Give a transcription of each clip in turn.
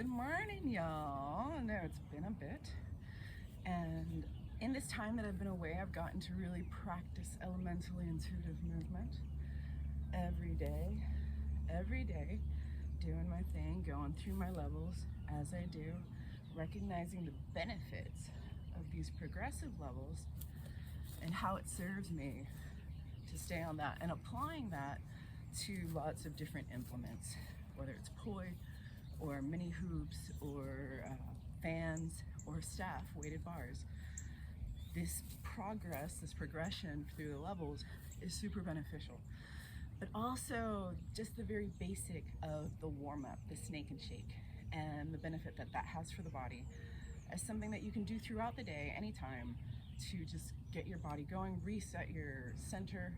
Good morning, y'all. I know it's been a bit, and in this time that I've been away, I've gotten to really practice elementally intuitive movement every day, doing my thing, going through my levels as I do, recognizing the benefits of these progressive levels and how it serves me to stay on that, and applying that to lots of different implements, whether it's poi or mini hoops or fans or staff weighted bars. This progression through the levels is super beneficial. But also just the very basic of the warm-up, the snake and shake, and the benefit that that has for the body as something that you can do throughout the day, anytime, to just get your body going, reset your center.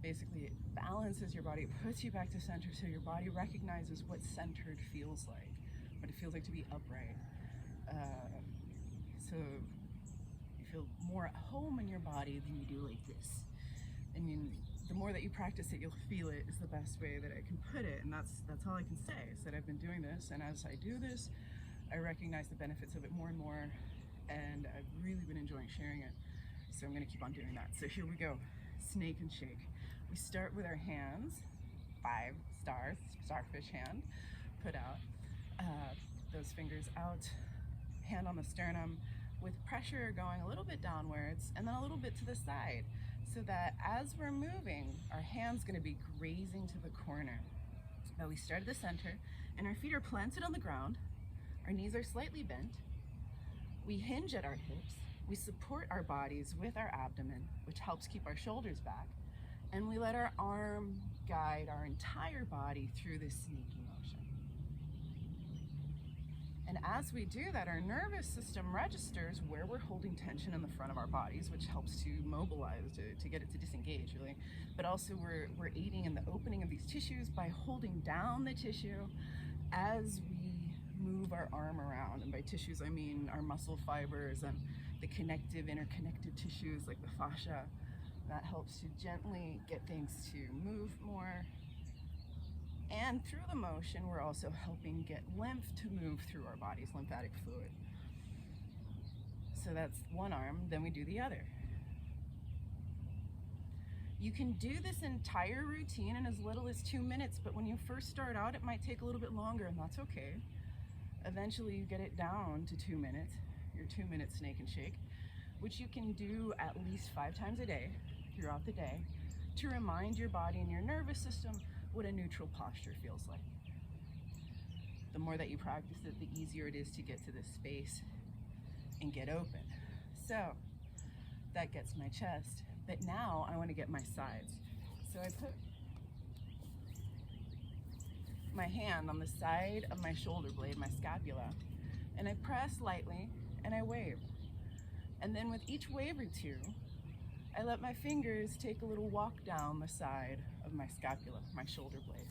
Basically, it balances your body, it puts you back to center, so your body recognizes what centered feels like, what it feels like to be upright. So you feel more at home in your body than you do like this. I mean, the more that you practice it, you'll feel it, is the best way that I can put it. And that's all I can say, is that I've been doing this, and as I do this, I recognize the benefits of it more and more, and I've really been enjoying sharing it. So I'm gonna keep on doing that. So here we go, snake and shake. We start with our hands, 5 stars, starfish hand, put out, those fingers out, hand on the sternum, with pressure going a little bit downwards and then a little bit to the side, so that as we're moving, our hand's gonna be grazing to the corner. Now we start at the center, and our feet are planted on the ground, our knees are slightly bent, we hinge at our hips, we support our bodies with our abdomen, which helps keep our shoulders back, and we let our arm guide our entire body through this sneaky motion. And as we do that, our nervous system registers where we're holding tension in the front of our bodies, which helps to mobilize, to get it to disengage, really. But also we're aiding in the opening of these tissues by holding down the tissue as we move our arm around. And by tissues, I mean our muscle fibers and the connective, interconnected tissues like the fascia. That helps to gently get things to move more. And through the motion, we're also helping get lymph to move through our bodies, lymphatic fluid. So that's one arm, then we do the other. You can do this entire routine in as little as 2 minutes, but when you first start out, it might take a little bit longer, and that's okay. Eventually you get it down to 2 minutes, your 2-minute snake and shake, which you can do at least 5 times a day throughout the day to remind your body and your nervous system what a neutral posture feels like. The more that you practice it, the easier it is to get to this space and get open. So that gets my chest, but now I want to get my sides. So I put my hand on the side of my shoulder blade, my scapula, and I press lightly and I wave. And then with each wave or two, I let my fingers take a little walk down the side of my scapula, my shoulder blade.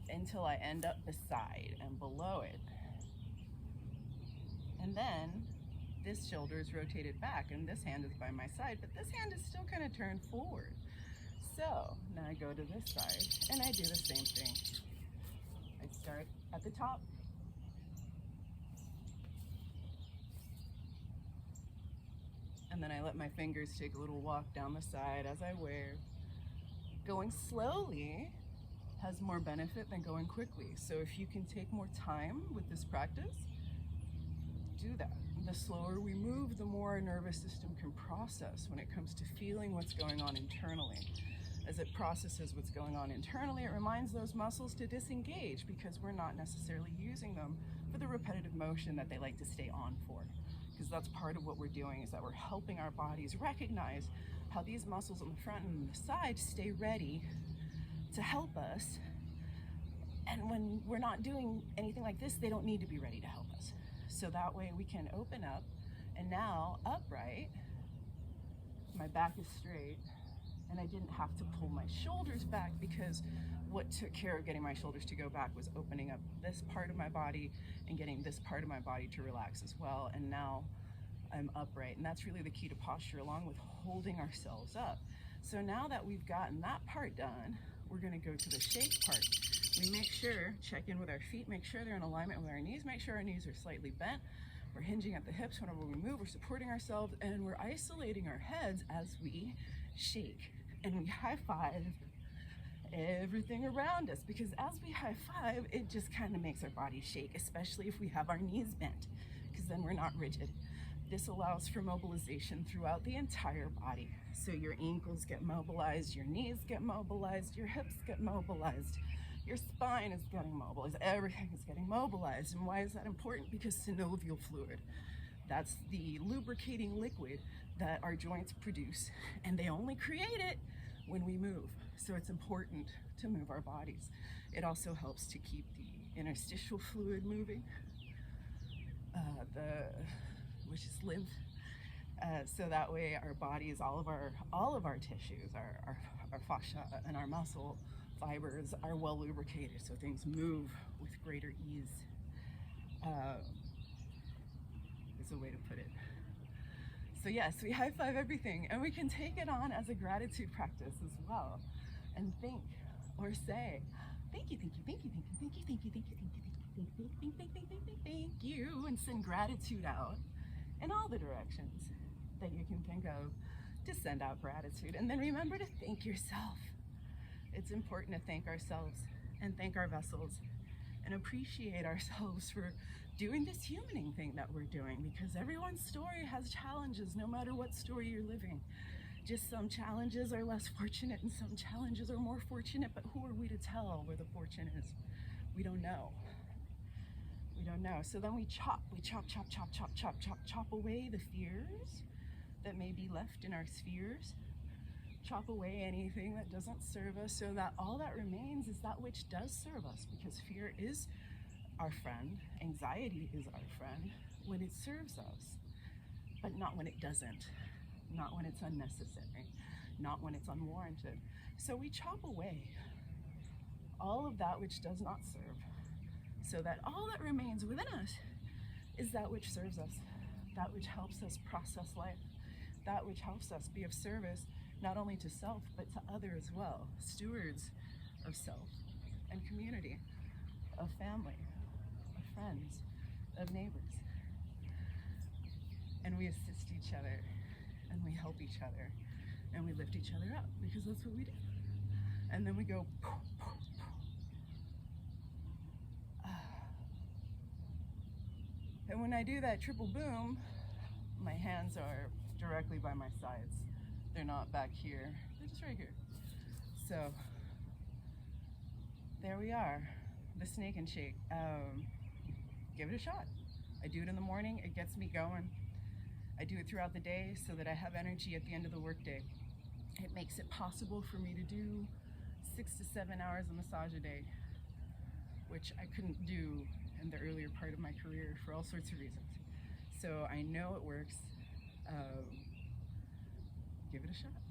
Until I end up beside and below it. And then this shoulder is rotated back, and this hand is by my side, but this hand is still kind of turned forward. So now I go to this side and I do the same thing. I start at the top, and then I let my fingers take a little walk down the side as I wave. Going slowly has more benefit than going quickly. So if you can take more time with this practice, do that. The slower we move, the more our nervous system can process when it comes to feeling what's going on internally. As it processes what's going on internally, it reminds those muscles to disengage, because we're not necessarily using them for the repetitive motion that they like to stay on for. Because that's part of what we're doing, is that we're helping our bodies recognize how these muscles on the front and the side stay ready to help us. And when we're not doing anything like this, they don't need to be ready to help us. So that way we can open up, and now upright, my back is straight, and I didn't have to pull my shoulders back, because what took care of getting my shoulders to go back was opening up this part of my body and getting this part of my body to relax as well. And now I'm upright, and that's really the key to posture, along with holding ourselves up. So now that we've gotten that part done, we're gonna go to the shake part. We make sure, check in with our feet, make sure they're in alignment with our knees, make sure our knees are slightly bent. We're hinging at the hips whenever we move, we're supporting ourselves, and we're isolating our heads as we shake. And we high five everything around us, because as we high five, it just kind of makes our body shake, especially if we have our knees bent, because then we're not rigid. This allows for mobilization throughout the entire body. So your ankles get mobilized, your knees get mobilized, your hips get mobilized, your spine is getting mobilized, everything is getting mobilized. And why is that important? Because synovial fluid, that's the lubricating liquid that our joints produce, and they only create it when we move. So it's important to move our bodies. It also helps to keep the interstitial fluid moving, which is lymph. So that way our bodies, all of our tissues, our fascia and our muscle fibers are well lubricated, so things move with greater ease. Is a way to put it. So yes, we high five everything, and we can take it on as a gratitude practice as well, and think or say, thank you, thank you, thank you, thank you, thank you, thank you, thank you, thank you, thank you, thank you, and send gratitude out in all the directions that you can think of to send out gratitude. And then remember to thank yourself. It's important to thank ourselves and thank our vessels and appreciate ourselves for doing this humaning thing that we're doing, because everyone's story has challenges, no matter what story you're living. Just some challenges are less fortunate and some challenges are more fortunate, but who are we to tell where the fortune is? We don't know. We don't know. So then we chop, chop away the fears that may be left in our spheres. Chop away anything that doesn't serve us, so that all that remains is that which does serve us, because fear is our friend, anxiety is our friend when it serves us, but not when it doesn't, not when it's unnecessary, not when it's unwarranted. So we chop away all of that which does not serve, so that all that remains within us is that which serves us, that which helps us process life, that which helps us be of service not only to self, but to others as well, stewards of self and community, of family, of friends, of neighbors. And we assist each other, and we help each other, and we lift each other up, because that's what we do. And then we go, poof, poof, poof. And when I do that triple boom, my hands are directly by my sides. They're not back here, they're just right here. So there we are, the snake and shake. Give it a shot. I do it in the morning, it gets me going. I do it throughout the day so that I have energy at the end of the workday. It makes it possible for me to do 6 to 7 hours of massage a day, which I couldn't do in the earlier part of my career for all sorts of reasons. So I know it works. Give it a shot.